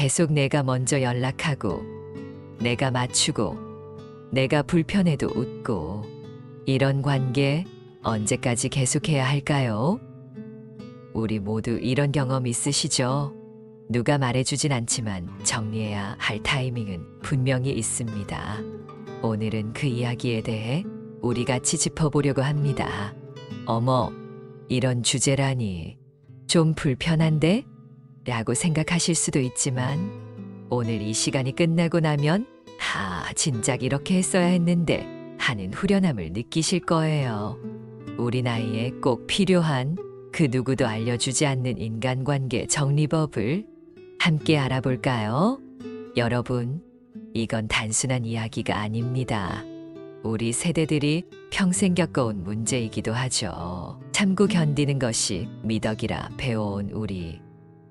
계속 내가 먼저 연락하고, 내가 맞추고, 내가 불편해도 웃고, 이런 관계 언제까지 계속해야 할까요? 우리 모두 이런 경험 있으시죠? 누가 말해주진 않지만 정리해야 할 타이밍은 분명히 있습니다. 오늘은 그 이야기에 대해 우리 같이 짚어보려고 합니다. 어머, 이런 주제라니 좀 불편한데? 라고 생각하실 수도 있지만 오늘 이 시간이 끝나고 나면 진작 이렇게 했어야 했는데 하는 후련함을 느끼실 거예요. 우리 나이에 꼭 필요한 그 누구도 알려주지 않는 인간관계 정리법을 함께 알아볼까요? 여러분, 이건 단순한 이야기가 아닙니다. 우리 세대들이 평생 겪어온 문제이기도 하죠. 참고 견디는 것이 미덕이라 배워온 우리.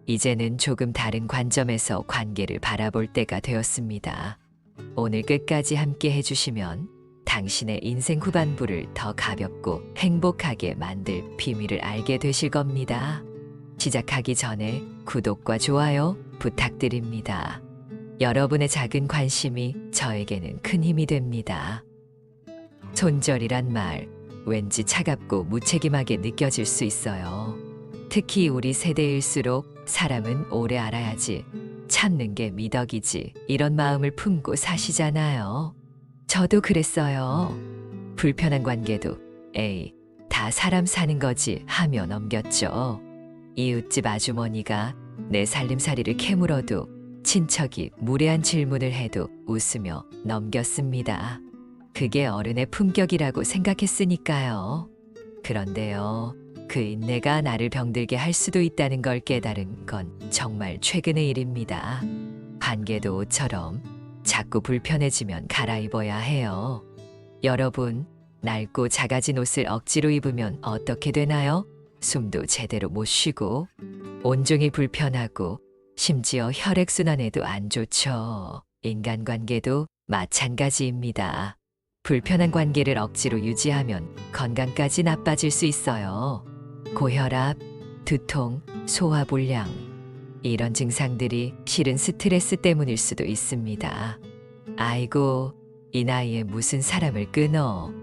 이제는 조금 다른 관점에서 관계를 바라볼 때가 되었습니다. 오늘 끝까지 함께 해주시면 당신의 인생 후반부를 더 가볍고 행복하게 만들 비밀을 알게 되실 겁니다. 시작하기 전에 구독과 좋아요 부탁드립니다. 여러분의 작은 관심이 저에게는 큰 힘이 됩니다. 손절이란 말, 왠지 차갑고 무책임하게 느껴질 수 있어요. 특히 우리 세대일수록 사람은 오래 알아야지, 참는 게 미덕이지, 이런 마음을 품고 사시잖아요. 저도 그랬어요. 불편한 관계도 에이, 다 사람 사는 거지 하며 넘겼죠. 이웃집 아주머니가 내 살림살이를 캐물어도, 친척이 무례한 질문을 해도 웃으며 넘겼습니다. 그게 어른의 품격이라고 생각했으니까요. 그런데요, 그 인내가 나를 병들게 할 수도 있다는 걸 깨달은 건 정말 최근의 일입니다. 관계도 옷처럼 자꾸 불편해지면 갈아입어야 해요. 여러분, 낡고 작아진 옷을 억지로 입으면 어떻게 되나요? 숨도 제대로 못 쉬고 온종일 불편하고 심지어 혈액순환에도 안 좋죠. 인간관계도 마찬가지입니다. 불편한 관계를 억지로 유지하면 건강까지 나빠질 수 있어요. 고혈압, 두통, 소화불량, 이런 증상들이 실은 스트레스 때문일 수도 있습니다. 아이고, 이 나이에 무슨 사람을 끊어.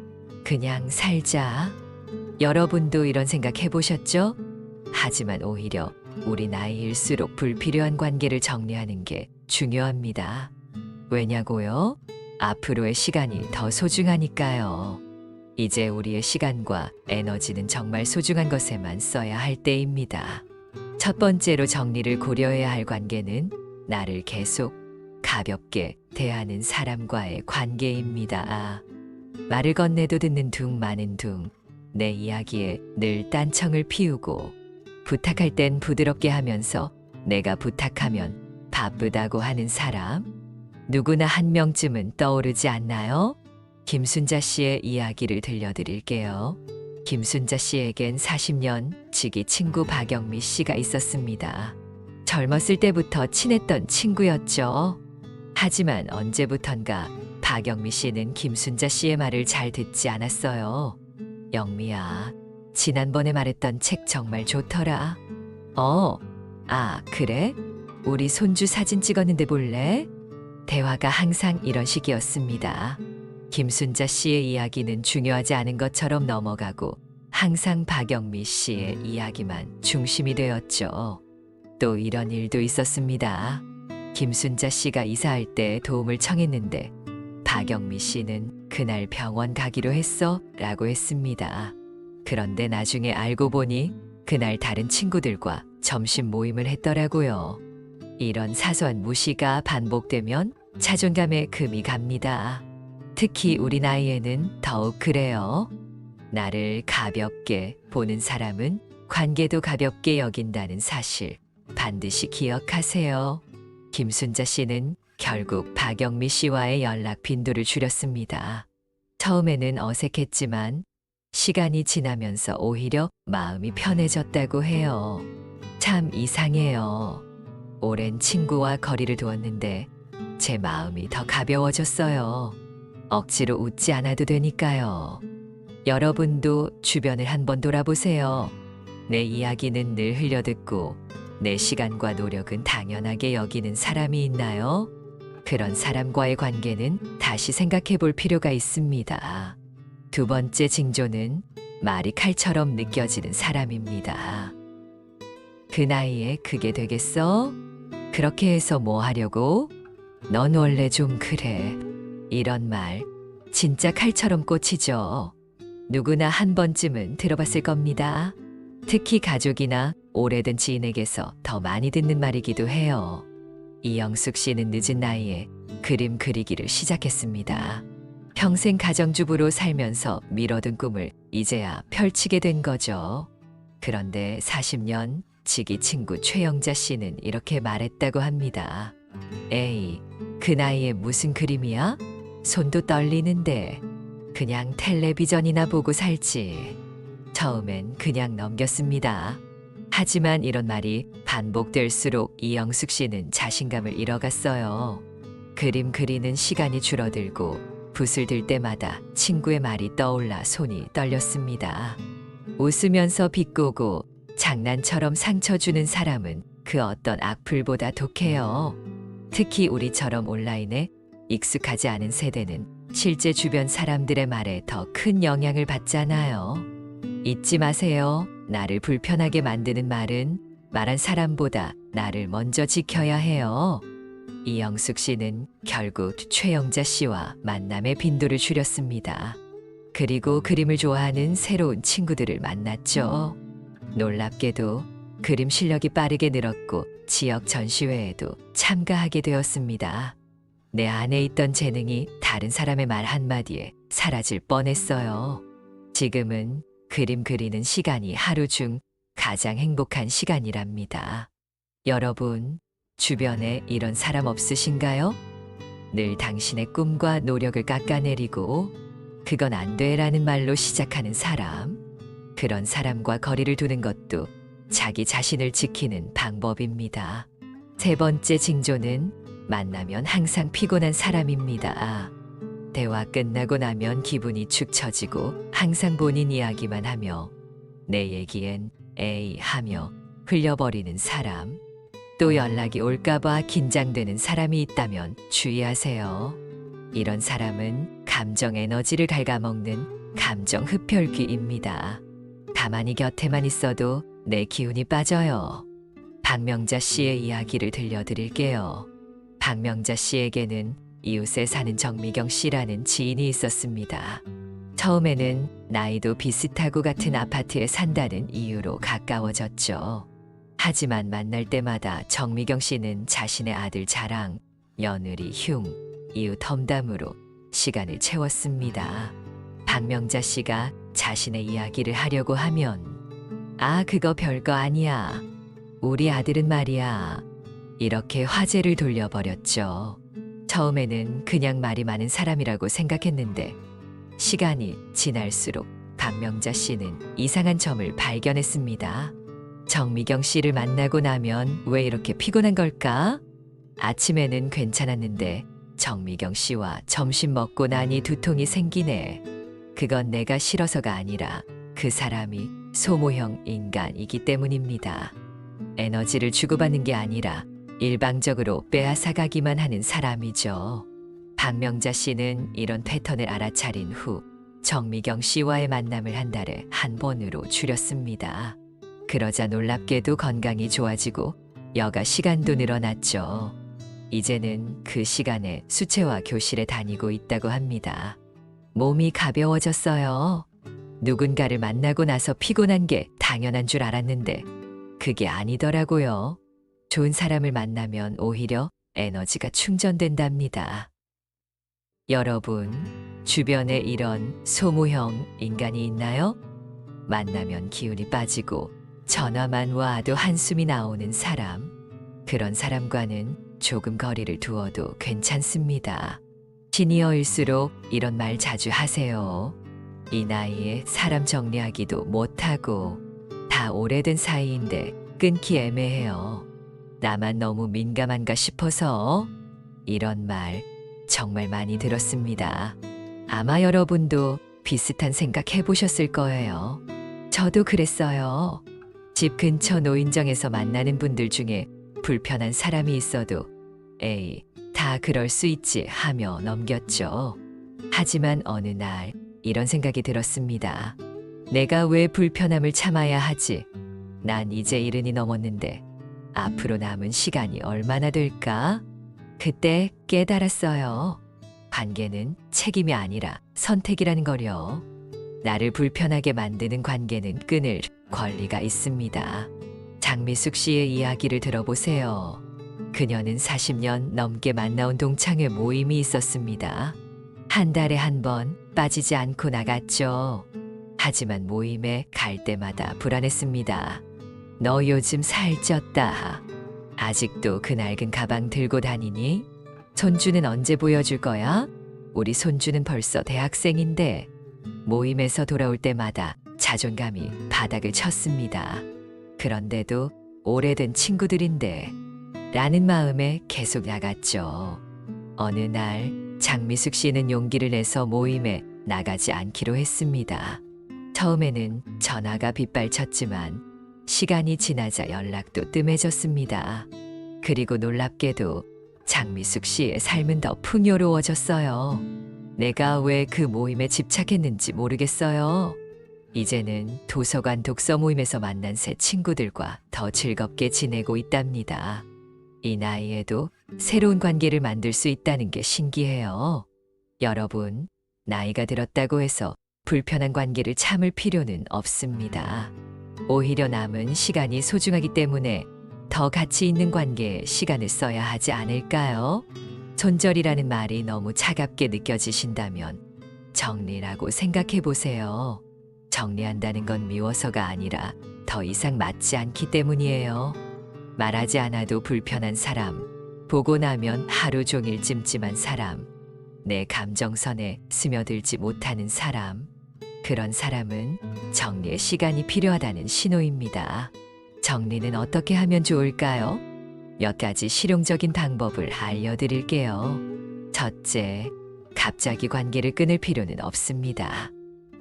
그냥 살자. 여러분도 이런 생각 해보셨죠? 하지만 오히려 우리 나이일수록 불필요한 관계를 정리하는 게 중요합니다. 왜냐고요? 앞으로의 시간이 더 소중하니까요. 이제 우리의 시간과 에너지는 정말 소중한 것에만 써야 할 때입니다. 첫 번째로 정리를 고려해야 할 관계는 나를 계속 가볍게 대하는 사람과의 관계입니다. 말을 건네도 듣는 둥 마는 둥, 내 이야기에 늘 딴청을 피우고, 부탁할 땐 부드럽게 하면서 내가 부탁하면 바쁘다고 하는 사람, 누구나 한 명쯤은 떠오르지 않나요? 김순자 씨의 이야기를 들려드릴게요. 김순자 씨에겐 40년 지기 친구 박영미 씨가 있었습니다. 젊었을 때부터 친했던 친구였죠. 하지만 언제부턴가 박영미 씨는 김순자 씨의 말을 잘 듣지 않았어요. 영미야, 지난번에 말했던 책 정말 좋더라. 그래? 우리 손주 사진 찍었는데 볼래? 대화가 항상 이런 식이었습니다. 김순자 씨의 이야기는 중요하지 않은 것처럼 넘어가고 항상 박영미 씨의 이야기만 중심이 되었죠. 또 이런 일도 있었습니다. 김순자 씨가 이사할 때 도움을 청했는데 박영미 씨는 그날 병원 가기로 했어? 라고 했습니다. 그런데 나중에 알고 보니 그날 다른 친구들과 점심 모임을 했더라고요. 이런 사소한 무시가 반복되면 자존감에 금이 갑니다. 특히 우리 나이에는 더욱 그래요. 나를 가볍게 보는 사람은 관계도 가볍게 여긴다는 사실 반드시 기억하세요. 김순자 씨는 결국 박영미 씨와의 연락 빈도를 줄였습니다. 처음에는 어색했지만 시간이 지나면서 오히려 마음이 편해졌다고 해요. 참 이상해요. 오랜 친구와 거리를 두었는데 제 마음이 더 가벼워졌어요. 억지로 웃지 않아도 되니까요. 여러분도 주변을 한번 돌아보세요. 내 이야기는 늘 흘려듣고 내 시간과 노력은 당연하게 여기는 사람이 있나요? 그런 사람과의 관계는 다시 생각해 볼 필요가 있습니다. 두 번째 징조는 말이 칼처럼 느껴지는 사람입니다. 그 나이에 그게 되겠어? 그렇게 해서 뭐 하려고? 넌 원래 좀 그래. 이런 말 진짜 칼처럼 꽂히죠. 누구나 한 번쯤은 들어봤을 겁니다. 특히 가족이나 오래된 지인에게서 더 많이 듣는 말이기도 해요. 이영숙 씨는 늦은 나이에 그림 그리기를 시작했습니다. 평생 가정주부로 살면서 미뤄둔 꿈을 이제야 펼치게 된 거죠. 그런데 40년 지기 친구 최영자 씨는 이렇게 말했다고 합니다. 에이, 그 나이에 무슨 그림이야? 손도 떨리는데 그냥 텔레비전이나 보고 살지. 처음엔 그냥 넘겼습니다. 하지만 이런 말이 반복될수록 이영숙 씨는 자신감을 잃어갔어요. 그림 그리는 시간이 줄어들고 붓을 들 때마다 친구의 말이 떠올라 손이 떨렸습니다. 웃으면서 비꼬고 장난처럼 상처 주는 사람은 그 어떤 악플보다 독해요. 특히 우리처럼 온라인에 익숙하지 않은 세대는 실제 주변 사람들의 말에 더 큰 영향을 받잖아요. 잊지 마세요. 나를 불편하게 만드는 말은 말한 사람보다 나를 먼저 지켜야 해요. 이영숙 씨는 결국 최영자 씨와 만남의 빈도를 줄였습니다. 그리고 그림을 좋아하는 새로운 친구들을 만났죠. 놀랍게도 그림 실력이 빠르게 늘었고 지역 전시회에도 참가하게 되었습니다. 내 안에 있던 재능이 다른 사람의 말 한마디에 사라질 뻔했어요. 지금은 그림 그리는 시간이 하루 중 가장 행복한 시간이랍니다. 여러분, 주변에 이런 사람 없으신가요? 늘 당신의 꿈과 노력을 깎아내리고 그건 안 돼라는 말로 시작하는 사람. 그런 사람과 거리를 두는 것도 자기 자신을 지키는 방법입니다. 세 번째 징조는 만나면 항상 피곤한 사람입니다. 대화 끝나고 나면 기분이 축 처지고 항상 본인 이야기만 하며 내 얘기엔 에이 하며 흘려버리는 사람. 또 연락이 올까봐 긴장되는 사람이 있다면 주의하세요. 이런 사람은 감정 에너지를 갉아먹는 감정 흡혈귀입니다. 가만히 곁에만 있어도 내 기운이 빠져요. 박명자 씨의 이야기를 들려드릴게요. 박명자 씨에게는 이웃에 사는 정미경 씨라는 지인이 있었습니다. 처음에는 나이도 비슷하고 같은 아파트에 산다는 이유로 가까워졌죠. 하지만 만날 때마다 정미경 씨는 자신의 아들 자랑, 며느리 흉, 이웃 험담으로 시간을 채웠습니다. 박명자 씨가 자신의 이야기를 하려고 하면 아, 그거 별거 아니야. 우리 아들은 말이야. 이렇게 화제를 돌려버렸죠. 처음에는 그냥 말이 많은 사람이라고 생각했는데 시간이 지날수록 박명자 씨는 이상한 점을 발견했습니다. 정미경 씨를 만나고 나면 왜 이렇게 피곤한 걸까? 아침에는 괜찮았는데 정미경 씨와 점심 먹고 나니 두통이 생기네. 그건 내가 싫어서가 아니라 그 사람이 소모형 인간이기 때문입니다. 에너지를 주고받는 게 아니라 일방적으로 빼앗아가기만 하는 사람이죠. 박명자 씨는 이런 패턴을 알아차린 후 정미경 씨와의 만남을 한 달에 한 번으로 줄였습니다. 그러자 놀랍게도 건강이 좋아지고 여가 시간도 늘어났죠. 이제는 그 시간에 수채화 교실에 다니고 있다고 합니다. 몸이 가벼워졌어요. 누군가를 만나고 나서 피곤한 게 당연한 줄 알았는데 그게 아니더라고요. 좋은 사람을 만나면 오히려 에너지가 충전된답니다. 여러분, 주변에 이런 소모형 인간이 있나요? 만나면 기운이 빠지고 전화만 와도 한숨이 나오는 사람. 그런 사람과는 조금 거리를 두어도 괜찮습니다. 시니어일수록 이런 말 자주 하세요. 이 나이에 사람 정리하기도 못하고 다 오래된 사이인데 끊기 애매해요. 나만 너무 민감한가 싶어서 이런 말 정말 많이 들었습니다. 아마 여러분도 비슷한 생각 해보셨을 거예요. 저도 그랬어요. 집 근처 노인정에서 만나는 분들 중에 불편한 사람이 있어도 에이, 다 그럴 수 있지 하며 넘겼죠. 하지만 어느 날 이런 생각이 들었습니다. 내가 왜 불편함을 참아야 하지? 난 이제 70이 넘었는데 앞으로 남은 시간이 얼마나 될까? 그때 깨달았어요. 관계는 책임이 아니라 선택이라는 거요. 나를 불편하게 만드는 관계는 끊을 권리가 있습니다. 장미숙 씨의 이야기를 들어보세요. 그녀는 40년 넘게 만나온 동창회 모임이 있었습니다. 한 달에 한 번 빠지지 않고 나갔죠. 하지만 모임에 갈 때마다 불안했습니다. 너 요즘 살쪘다. 아직도 그 낡은 가방 들고 다니니? 손주는 언제 보여줄 거야? 우리 손주는 벌써 대학생인데. 모임에서 돌아올 때마다 자존감이 바닥을 쳤습니다. 그런데도 오래된 친구들인데 라는 마음에 계속 나갔죠. 어느 날 장미숙 씨는 용기를 내서 모임에 나가지 않기로 했습니다. 처음에는 전화가 빗발쳤지만 시간이 지나자 연락도 뜸해졌습니다. 그리고 놀랍게도 장미숙 씨의 삶은 더 풍요로워졌어요. 내가 왜 그 모임에 집착했는지 모르겠어요. 이제는 도서관 독서 모임에서 만난 새 친구들과 더 즐겁게 지내고 있답니다. 이 나이에도 새로운 관계를 만들 수 있다는 게 신기해요. 여러분, 나이가 들었다고 해서 불편한 관계를 참을 필요는 없습니다. 오히려 남은 시간이 소중하기 때문에 더 가치 있는 관계에 시간을 써야 하지 않을까요? 손절이라는 말이 너무 차갑게 느껴지신다면 정리라고 생각해 보세요. 정리한다는 건 미워서가 아니라 더 이상 맞지 않기 때문이에요. 말하지 않아도 불편한 사람, 보고 나면 하루 종일 찜찜한 사람, 내 감정선에 스며들지 못하는 사람, 그런 사람은 정리의 시간이 필요하다는 신호입니다. 정리는 어떻게 하면 좋을까요? 몇 가지 실용적인 방법을 알려드릴게요. 첫째, 갑자기 관계를 끊을 필요는 없습니다.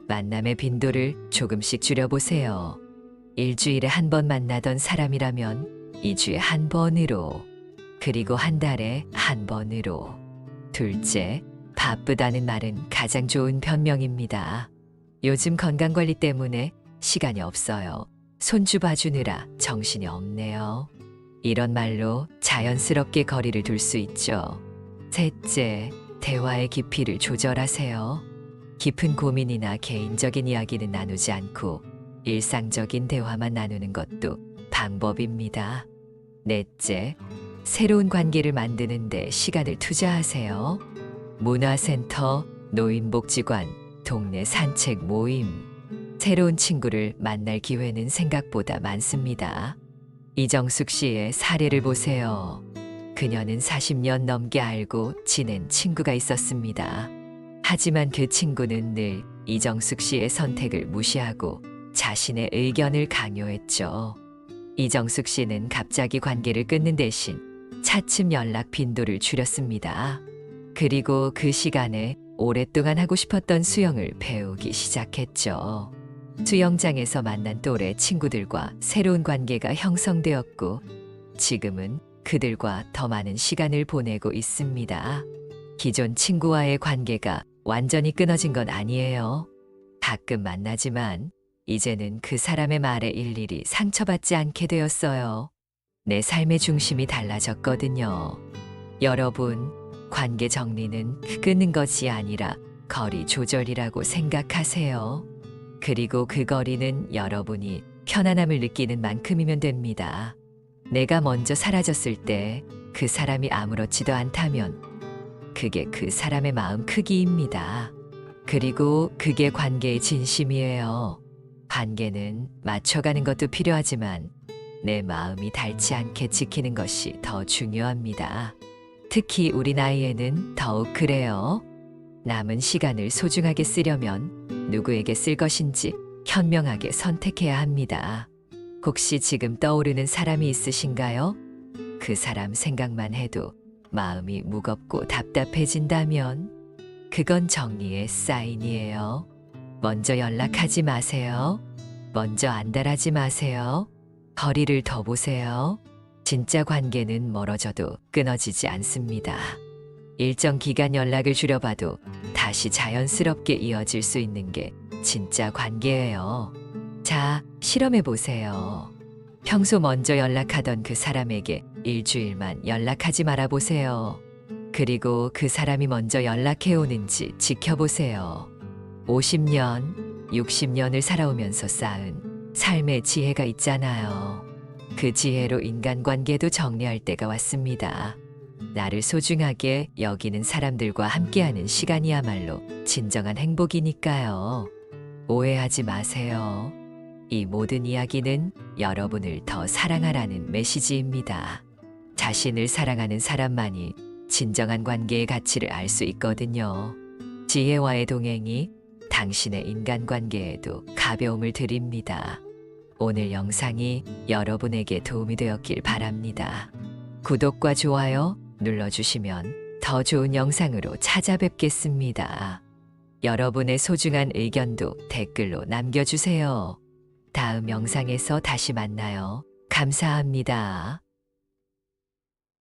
만남의 빈도를 조금씩 줄여보세요. 일주일에 한 번 만나던 사람이라면 2주에 한 번으로, 그리고 한 달에 한 번으로. 둘째, 바쁘다는 말은 가장 좋은 변명입니다. 요즘 건강관리 때문에 시간이 없어요. 손주 봐주느라 정신이 없네요. 이런 말로 자연스럽게 거리를 둘 수 있죠. 셋째, 대화의 깊이를 조절하세요. 깊은 고민이나 개인적인 이야기는 나누지 않고 일상적인 대화만 나누는 것도 방법입니다. 넷째, 새로운 관계를 만드는데 시간을 투자하세요. 문화센터, 노인복지관, 동네 산책 모임. 새로운 친구를 만날 기회는 생각보다 많습니다. 이정숙 씨의 사례를 보세요. 그녀는 40년 넘게 알고 지낸 친구가 있었습니다. 하지만 그 친구는 늘 이정숙 씨의 선택을 무시하고 자신의 의견을 강요했죠. 이정숙 씨는 갑자기 관계를 끊는 대신 차츰 연락 빈도를 줄였습니다. 그리고 그 시간에 오랫동안 하고 싶었던 수영을 배우기 시작했죠. 수영장에서 만난 또래 친구들과 새로운 관계가 형성되었고 지금은 그들과 더 많은 시간을 보내고 있습니다. 기존 친구와의 관계가 완전히 끊어진 건 아니에요. 가끔 만나지만 이제는 그 사람의 말에 일일이 상처받지 않게 되었어요. 내 삶의 중심이 달라졌거든요. 여러분, 관계 정리는 끊는 것이 아니라 거리 조절이라고 생각하세요. 그리고 그 거리는 여러분이 편안함을 느끼는 만큼이면 됩니다. 내가 먼저 사라졌을 때 그 사람이 아무렇지도 않다면 그게 그 사람의 마음 크기입니다. 그리고 그게 관계의 진심이에요. 관계는 맞춰가는 것도 필요하지만 내 마음이 닳지 않게 지키는 것이 더 중요합니다. 특히 우리 나이에는 더욱 그래요. 남은 시간을 소중하게 쓰려면 누구에게 쓸 것인지 현명하게 선택해야 합니다. 혹시 지금 떠오르는 사람이 있으신가요? 그 사람 생각만 해도 마음이 무겁고 답답해진다면 그건 정리의 사인이에요. 먼저 연락하지 마세요. 먼저 안달하지 마세요. 거리를 더 보세요. 진짜 관계는 멀어져도 끊어지지 않습니다. 일정 기간 연락을 줄여봐도 다시 자연스럽게 이어질 수 있는 게 진짜 관계예요. 자, 실험해 보세요. 평소 먼저 연락하던 그 사람에게 일주일만 연락하지 말아 보세요. 그리고 그 사람이 먼저 연락해 오는지 지켜보세요. 50년, 60년을 살아오면서 쌓은 삶의 지혜가 있잖아요. 그 지혜로 인간관계도 정리할 때가 왔습니다. 나를 소중하게 여기는 사람들과 함께하는 시간이야말로 진정한 행복이니까요. 오해하지 마세요. 이 모든 이야기는 여러분을 더 사랑하라는 메시지입니다. 자신을 사랑하는 사람만이 진정한 관계의 가치를 알 수 있거든요. 지혜와의 동행이 당신의 인간관계에도 가벼움을 드립니다. 오늘 영상이 여러분에게 도움이 되었길 바랍니다. 구독과 좋아요 눌러주시면 더 좋은 영상으로 찾아뵙겠습니다. 여러분의 소중한 의견도 댓글로 남겨주세요. 다음 영상에서 다시 만나요. 감사합니다.